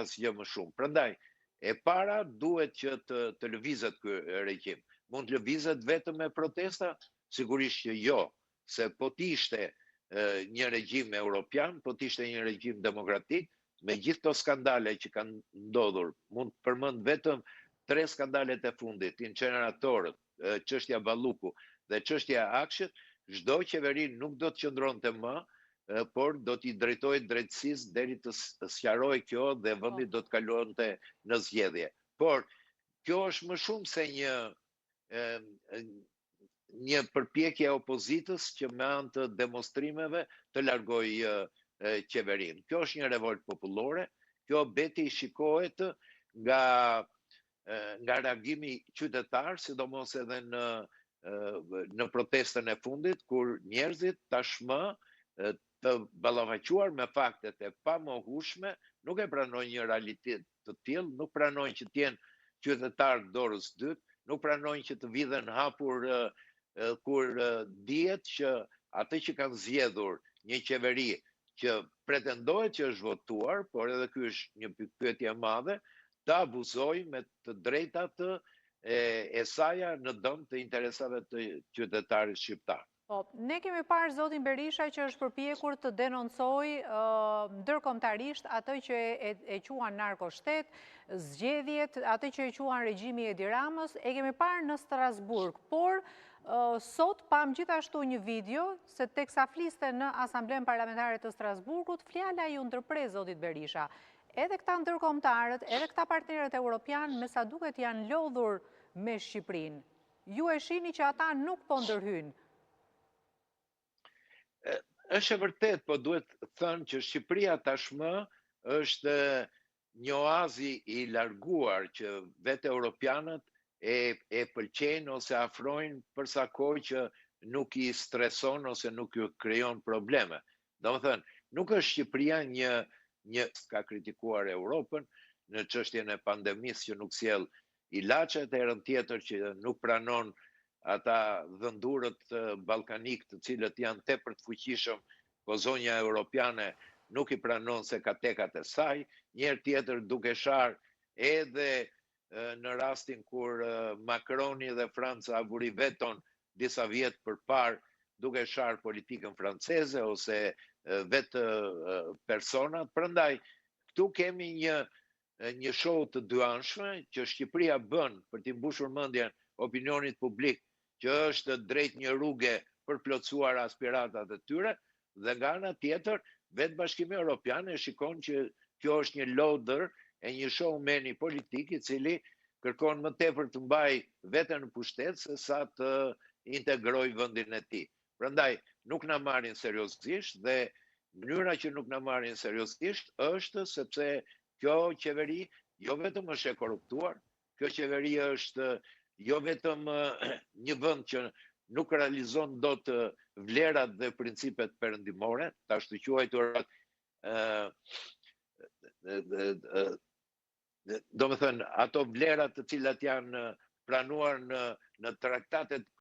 asgjë më shumë. Prandaj, e para duhet që të lëvizet ky regjim. Mund të lëvizet vetëm me protesta? Sigurisht që jo, se po t'ishte një regjim europian, po t'ishte një regjim demokratik, me gjithë të skandale që kanë ndodhur, mund të përmend vetëm 3 skandalet e fundit, inceneratorët, çështja Balluku dhe çështja Akshit, çdo qeveri nuk do të qëndronte më, por do t'i drejtojë drejtësisë deri të sqarojë kjo dhe vendi do të kalonte në zgjedhje. Por kjo është më shumë se një përpjekje e opozitës që me anë të demonstrimeve të largojë qeverinë. Kjo është një revolt popullore, kjo beti shikohet nga reagimi qytetar, sidomos edhe në protestën e fundit, kur njerëzit tashmë të ballavaquar me faktet e pamohueshme, nuk e pranojnë një realitet të tillë, nuk pranojnë që të jenë qytetar dorës dytë, nuk pranojnë që të vidhen hapur kur dihet që atë që kanë zgjedhur një qeveri që pretendohet që është votuar, por edhe ky është një pyetje e madhe, të abuzojë me të drejtat e saja në dëm të interesave të qytetarit shqiptar. Po, ne kemi parë zotin Berisha që është përpjekur të denoncojë ndërkombëtarisht atë që e quan narkoshtet, zgjedhjet, atë që e quan regjimi i Edi Ramës, e kemi parë në Strasburg, por sot pam gjithashtu një video se teksa fliste në Asamblen Parlamentare të Strasburgut, fjala ju ndërprej zotit Berisha. Edhe këta ndërkombëtarët, edhe këta partnerët evropian, me sa duket janë lodhur me Shqipërinë. Ju e shihni që ata nuk po ndërhyjnë. Është e vërtet, po duhet thënë që Shqipëria tashmë është një oazi i larguar që vetë europianët e pëlqejnë ose afrojnë për sa kohë që nuk i streson ose nuk ju krijon probleme. Domethënë, nuk është Shqipëria një ka kritikuar Europën në çështjen e pandemisë që nuk sjell ilaçet, herën tjetër që nuk pranon ata dhëndurët ballkanik të cilët janë tepër të fuqishëm, po zonja europiane nuk i pranon se ka tekat e saj, një herë tjetër duke sharë edhe në rastin kur Macroni dhe Franca avuri veton disa vjet përpara, duke sharë politikën franceze ose vetë personat. Prandaj, këtu kemi një show të dyanshme që Shqipëria bën për t'i mbushur mendjen opinionit publik që është drejt një rruge për plotësuar aspiratat e tyre, dhe nga ana tjetër, vetë Bashkimi Evropian e shikon që kjo është një lodër e një showmeni politik i cili kërkon më tepër të mbajë veten në pushtet se sa të integrojë vendin e tij. Prandaj nuk na marrin seriozisht dhe mënyra që nuk na marrin seriozisht është sepse kjo qeveri jo vetëm është e korruptuar, kjo qeveri është jo vetëm një vend që nuk realizon dot vlerat dhe principet perëndimore, të ashtu quajturat do me thënë, ato vlerat të cilat janë pranuar në traktatet